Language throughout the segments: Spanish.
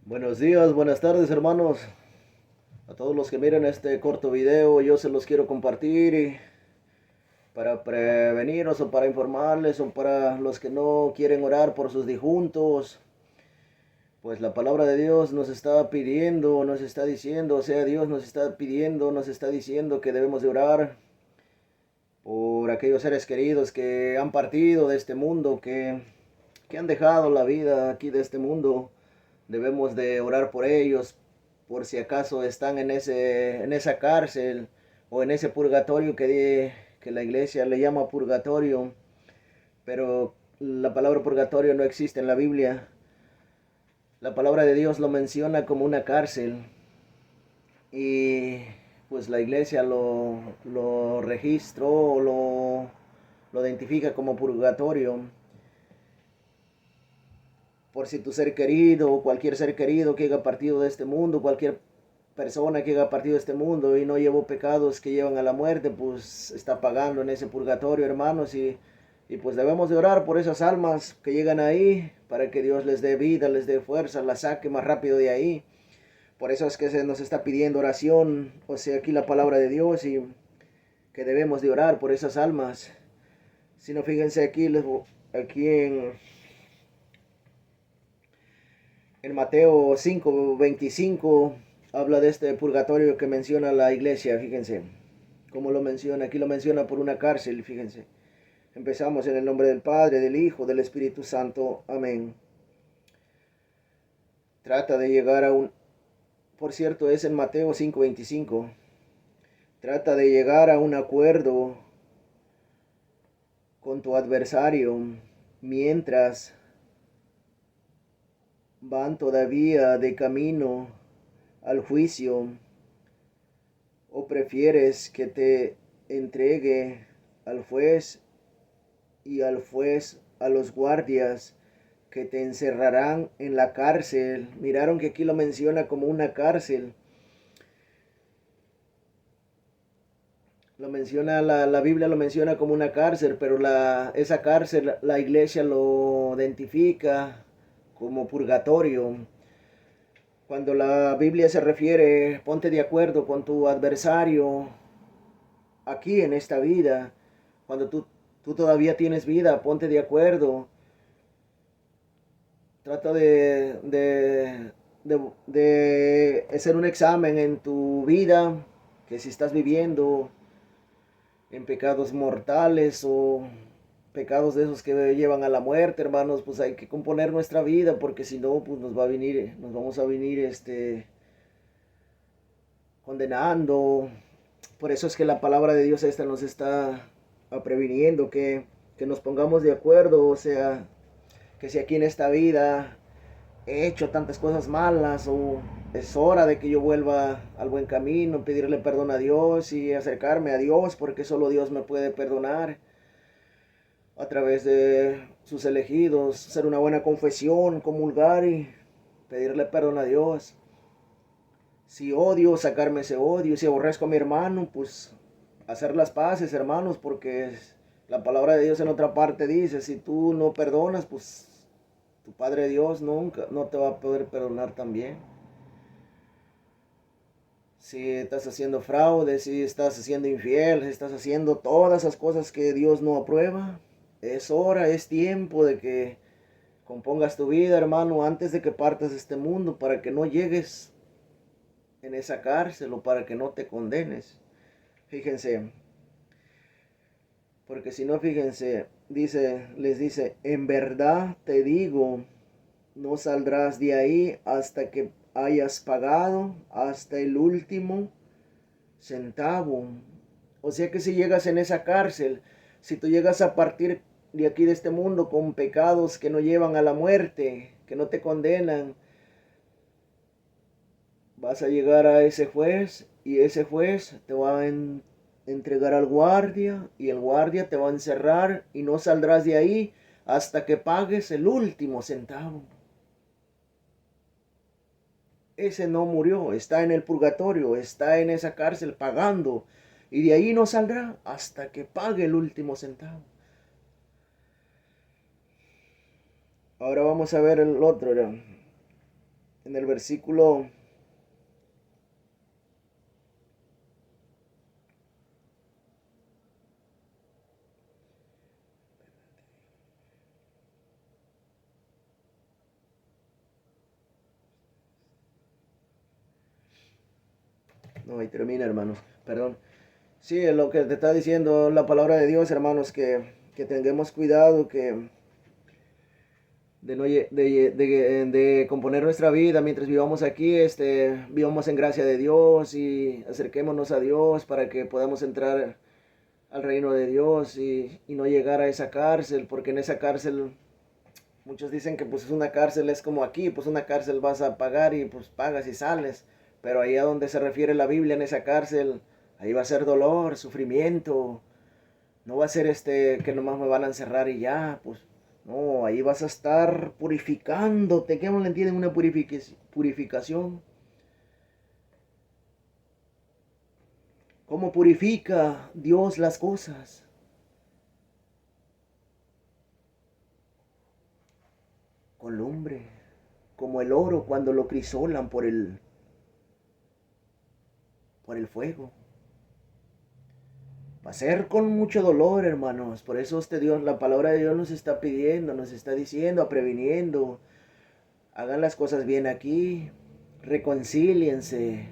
Buenos días, buenas tardes hermanos. A todos los que miren este corto video, yo se los quiero compartir para prevenirlos o para informarles o para los que no quieren orar por sus difuntos. Pues la palabra de Dios nos está pidiendo, nos está diciendo, o sea, Dios nos está pidiendo, nos está diciendo que debemos de orar por aquellos seres queridos que han partido de este mundo, que han dejado la vida aquí de este mundo. Debemos de orar por ellos, por si acaso están en esa cárcel o en ese purgatorio que la iglesia le llama purgatorio, pero la palabra purgatorio no existe en la Biblia. La palabra de Dios lo menciona como una cárcel y pues la iglesia lo registró, lo identifica como purgatorio. Por si tu ser querido o cualquier ser querido que haya partido de este mundo, cualquier persona que haya partido de este mundo y no llevó pecados que llevan a la muerte, pues está pagando en ese purgatorio, hermanos, y pues debemos de orar por esas almas que llegan ahí, para que Dios les dé vida, les dé fuerza, las saque más rápido de ahí. Por eso es que se nos está pidiendo oración, o sea, aquí la palabra de Dios, y que debemos de orar por esas almas. Si no, fíjense aquí en Mateo 5:25 habla de este purgatorio que menciona la iglesia, fíjense. Cómo lo menciona, aquí lo menciona por una cárcel, fíjense. Empezamos en el nombre del Padre, del Hijo, del Espíritu Santo. Amén. Trata de llegar a un... Por cierto, es en Mateo 5:25. Trata de llegar a un acuerdo con tu adversario mientras van todavía de camino al juicio. ¿O prefieres que te entregue al juez y al juez a los guardias que te encerrarán en la cárcel? Miraron que aquí lo menciona como una cárcel. Lo menciona, la Biblia lo menciona como una cárcel, pero esa cárcel la iglesia lo identifica como purgatorio. Cuando la Biblia se refiere, ponte de acuerdo con tu adversario aquí en esta vida. Cuando tú todavía tienes vida, ponte de acuerdo. Trata de hacer un examen en tu vida, que si estás viviendo en pecados mortales o pecados de esos que llevan a la muerte, hermanos, pues hay que componer nuestra vida, porque si no, pues nos vamos a venir condenando. Por eso es que la palabra de Dios esta nos está previniendo que nos pongamos de acuerdo, o sea, que si aquí en esta vida he hecho tantas cosas malas o es hora de que yo vuelva al buen camino, pedirle perdón a Dios y acercarme a Dios, porque solo Dios me puede perdonar a través de sus elegidos, hacer una buena confesión, comulgar y pedirle perdón a Dios. Si odio, sacarme ese odio. Si aborrezco a mi hermano, pues hacer las paces, hermanos, porque la palabra de Dios en otra parte dice, si tú no perdonas, pues tu Padre Dios nunca no te va a poder perdonar también. Si estás haciendo fraude, si estás haciendo infiel, si estás haciendo todas esas cosas que Dios no aprueba, es hora, es tiempo de que compongas tu vida, hermano, antes de que partas de este mundo, para que no llegues en esa cárcel o para que no te condenes. Fíjense, porque si no, fíjense, les dice, en verdad te digo, no saldrás de ahí hasta que hayas pagado hasta el último centavo. O sea que si llegas en esa cárcel, si tú llegas a partir de aquí de este mundo con pecados que no llevan a la muerte, que no te condenan, vas a llegar a ese juez y ese juez te va a entregar al guardia y el guardia te va a encerrar y no saldrás de ahí hasta que pagues el último centavo. Ese no murió, está en el purgatorio, está en esa cárcel pagando y de ahí no saldrá hasta que pague el último centavo. Ahora vamos a ver el otro, en en el versículo no, ahí termina, hermanos, perdón. Sí, es lo que te está diciendo la palabra de Dios, hermanos, que tengamos cuidado, que de, no, de componer nuestra vida mientras vivamos aquí, vivamos en gracia de Dios y acerquémonos a Dios para que podamos entrar al reino de Dios y no llegar a esa cárcel, porque en esa cárcel muchos dicen que pues una cárcel es como aquí, pues una cárcel vas a pagar y pues pagas y sales, pero ahí a donde se refiere la Biblia en esa cárcel, ahí va a ser dolor, sufrimiento, no va a ser que nomás me van a encerrar y ya, pues no, ahí vas a estar purificándote, ¿qué no le entienden? Una purificación. ¿Cómo purifica Dios las cosas? Con lumbre, como el oro cuando lo crisolan por el fuego. Va a ser con mucho dolor, hermanos. Por eso Dios, la palabra de Dios nos está pidiendo, nos está diciendo, previniendo. Hagan las cosas bien aquí. Reconcíliense.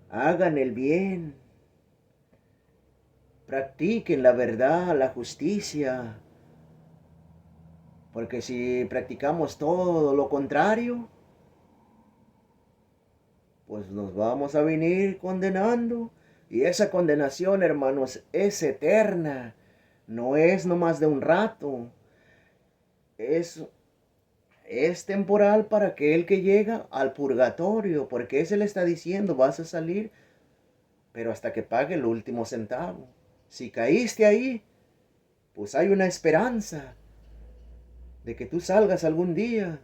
Hagan el bien. Practiquen la verdad, la justicia. Porque si practicamos todo lo contrario, pues nos vamos a venir condenando. Y esa condenación, hermanos, es eterna. No es nomás de un rato. Es es temporal para aquel que llega al purgatorio, porque ese le está diciendo, vas a salir, pero hasta que pague el último centavo. Si caíste ahí, pues hay una esperanza de que tú salgas algún día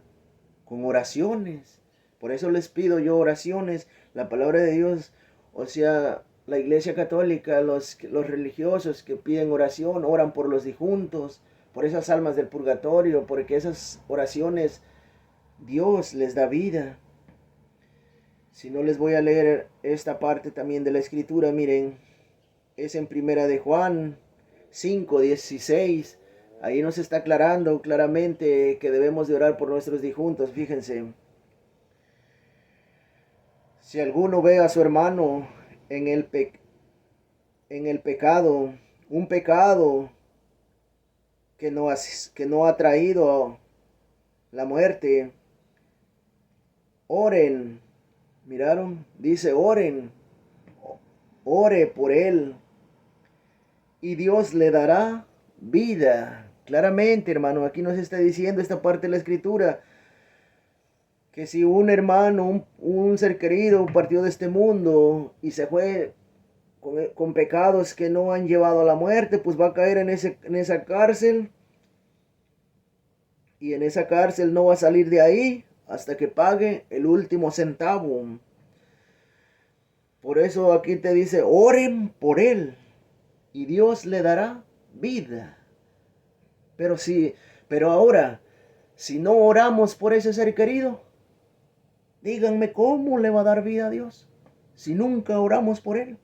con oraciones. Por eso les pido yo oraciones, la palabra de Dios, o sea, la iglesia católica, los religiosos que piden oración, oran por los difuntos, por esas almas del purgatorio, porque esas oraciones Dios les da vida. Si no, les voy a leer esta parte también de la escritura, miren, es en primera de Juan 5:16. Ahí nos está aclarando claramente que debemos de orar por nuestros difuntos. Fíjense, si alguno ve a su hermano en en el pecado, un pecado que no ha traído la muerte, oren. ¿Miraron? Dice, oren, ore por él y Dios le dará vida. Claramente, hermano, aquí nos está diciendo esta parte de la escritura, que si un hermano, un ser querido partió de este mundo y se fue con pecados que no han llevado a la muerte, pues va a caer en esa cárcel y en esa cárcel no va a salir de ahí hasta que pague el último centavo. Por eso aquí te dice, oren por él y Dios le dará vida. Pero pero ahora, si no oramos por ese ser querido, díganme cómo le va a dar vida a Dios si nunca oramos por él.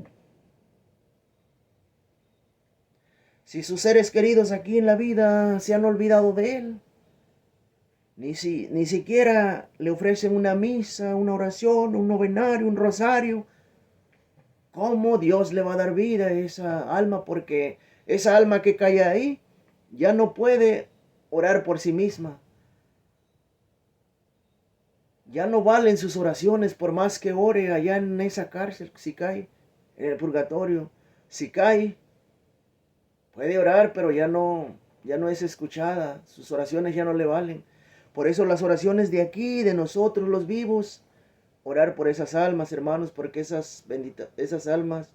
Si sus seres queridos aquí en la vida se han olvidado de él, ni siquiera le ofrecen una misa, una oración, un novenario, un rosario, ¿cómo Dios le va a dar vida a esa alma? Porque esa alma que cae ahí ya no puede orar por sí misma. Ya no valen sus oraciones por más que ore allá en esa cárcel, si cae, en el purgatorio. Si cae, puede orar, pero ya no es escuchada. Sus oraciones ya no le valen. Por eso las oraciones de aquí, de nosotros los vivos, orar por esas almas, hermanos, porque esas almas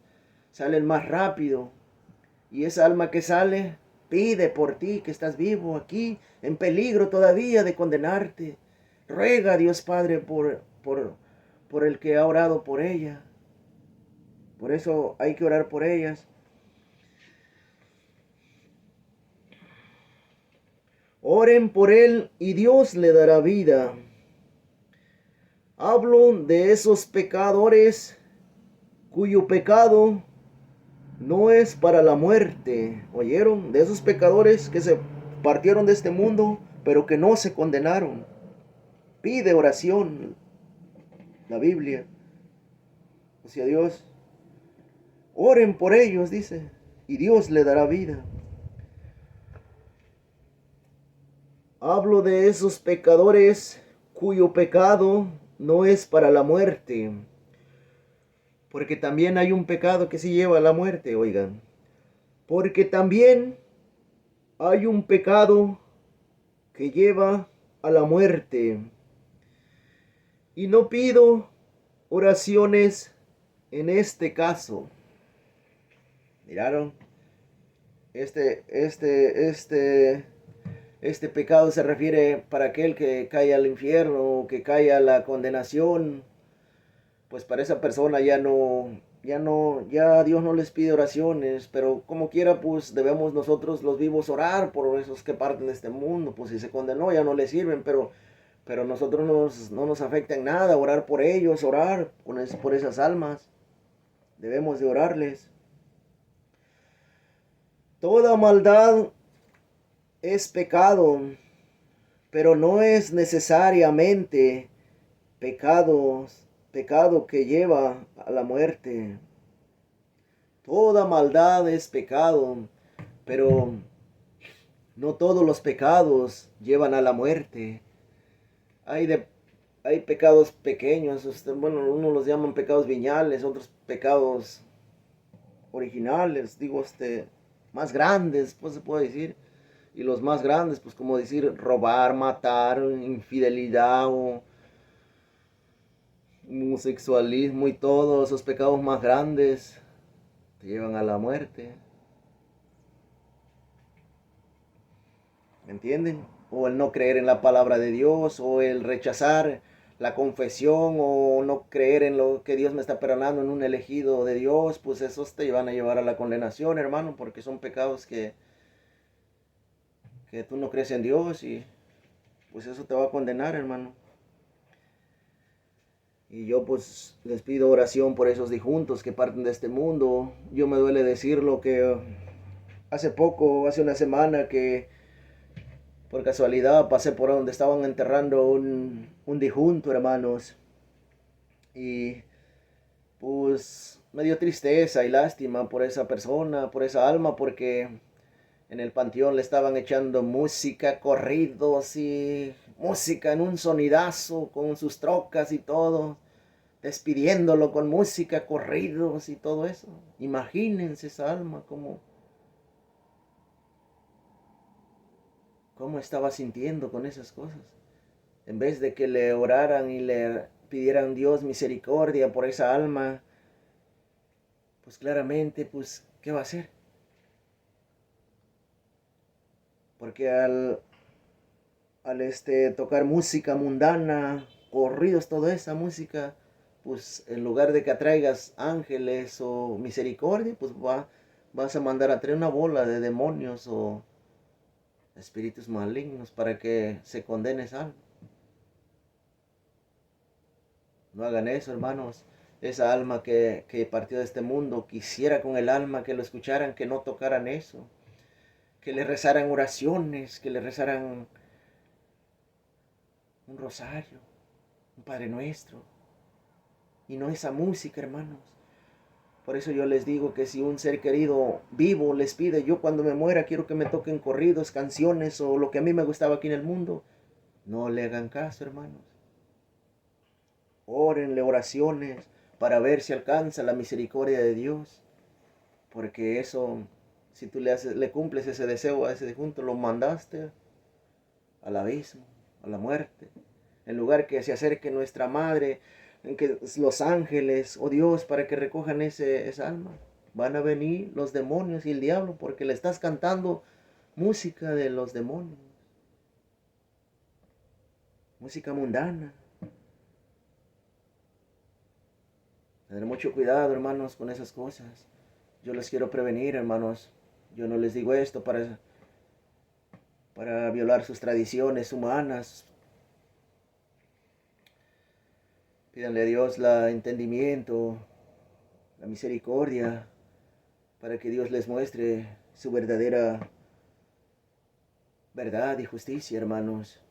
salen más rápido. Y esa alma que sale pide por ti que estás vivo aquí, en peligro todavía de condenarte. Ruega a Dios Padre por el que ha orado por ella. Por eso hay que orar por ellas. Oren por él y Dios le dará vida. Hablo de esos pecadores cuyo pecado no es para la muerte. ¿Oyeron? De esos pecadores que se partieron de este mundo, pero que no se condenaron. Pide oración la Biblia hacia Dios. Oren por ellos, dice, y Dios le dará vida. Hablo de esos pecadores cuyo pecado no es para la muerte. Porque también hay un pecado que sí lleva a la muerte, oigan. Porque también hay un pecado que lleva a la muerte. Y no pido oraciones en este caso. ¿Miraron? Este pecado se refiere para aquel que cae al infierno, que cae a la condenación. Pues para esa persona ya Dios no les pide oraciones, pero como quiera, pues debemos nosotros los vivos orar por esos que parten de este mundo. Pues si se condenó ya no les sirven, pero nosotros no nos afecta en nada orar por ellos, orar por esas almas. Debemos de orarles. Toda maldad es pecado, pero no es necesariamente pecado que lleva a la muerte. Toda maldad es pecado, pero no todos los pecados llevan a la muerte. Hay, de, hay pecados pequeños, bueno, unos los llaman pecados veniales, otros pecados originales, digo, más grandes, pues se puede decir. Y los más grandes, pues como decir, robar, matar, infidelidad o homosexualismo y todos esos pecados más grandes te llevan a la muerte. ¿Me entienden? O el no creer en la palabra de Dios, o el rechazar la confesión, o no creer en lo que Dios me está perdonando en un elegido de Dios, pues esos te van a llevar a la condenación, hermano, porque son pecados que tú no crees en Dios y pues eso te va a condenar, hermano. Y yo pues les pido oración por esos difuntos que parten de este mundo. Yo me duele decirlo que hace una semana que por casualidad pasé por donde estaban enterrando un difunto, hermanos. Y pues me dio tristeza y lástima por esa persona, por esa alma, porque en el panteón le estaban echando música, corridos y música en un sonidazo con sus trocas y todo, despidiéndolo con música, corridos y todo eso. Imagínense esa alma cómo estaba sintiendo con esas cosas. En vez de que le oraran y le pidieran Dios misericordia por esa alma, pues claramente, pues, ¿qué va a hacer? Porque al tocar música mundana, corridos, toda esa música, pues en lugar de que atraigas ángeles o misericordia, pues vas a mandar a traer una bola de demonios o espíritus malignos para que se condene esa alma. No hagan eso, hermanos. Esa alma que partió de este mundo, quisiera con el alma que lo escucharan, que no tocaran eso, que le rezaran oraciones, que le rezaran un rosario, un Padre Nuestro, y no esa música, hermanos. Por eso yo les digo que si un ser querido vivo les pide, yo cuando me muera quiero que me toquen corridos, canciones o lo que a mí me gustaba aquí en el mundo, no le hagan caso, hermanos. Órenle oraciones para ver si alcanza la misericordia de Dios. Porque eso, si tú le cumples ese deseo a ese difunto, lo mandaste al abismo, a la muerte. En lugar que se acerque nuestra madre, en que los ángeles o Dios para que recojan esa alma. Van a venir los demonios y el diablo porque le estás cantando música de los demonios. Música mundana. Tener mucho cuidado, hermanos, con esas cosas. Yo les quiero prevenir, hermanos. Yo no les digo esto para violar sus tradiciones humanas. Pídanle a Dios la entendimiento, la misericordia, para que Dios les muestre su verdadera verdad y justicia, hermanos.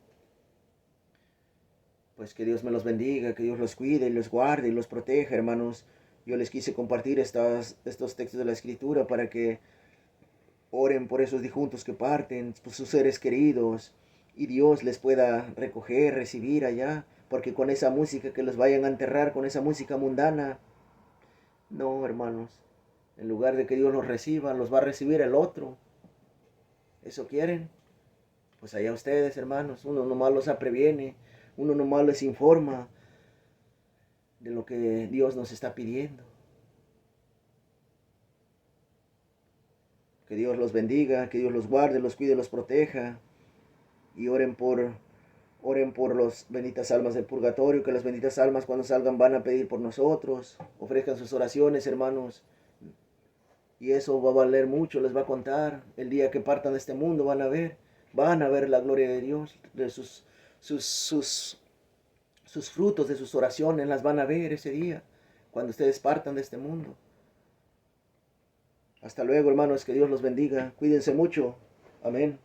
Pues que Dios me los bendiga, que Dios los cuide y los guarde y los proteja, hermanos. Yo les quise compartir estos textos de la Escritura para que oren por esos difuntos que parten, por sus seres queridos, y Dios les pueda recoger, recibir allá, porque con esa música que los vayan a enterrar, con esa música mundana, no, hermanos, en lugar de que Dios los reciba, los va a recibir el otro. ¿Eso quieren? Pues allá ustedes, hermanos, uno nomás los previene, uno nomás les informa de lo que Dios nos está pidiendo. Que Dios los bendiga, que Dios los guarde, los cuide, los proteja. Y oren por las benditas almas del purgatorio, que las benditas almas cuando salgan van a pedir por nosotros. Ofrezcan sus oraciones, hermanos. Y eso va a valer mucho, les va a contar. El día que partan de este mundo van a ver la gloria de Dios, de sus frutos de sus oraciones, las van a ver ese día, cuando ustedes partan de este mundo. Hasta luego, hermanos, que Dios los bendiga. Cuídense mucho. Amén.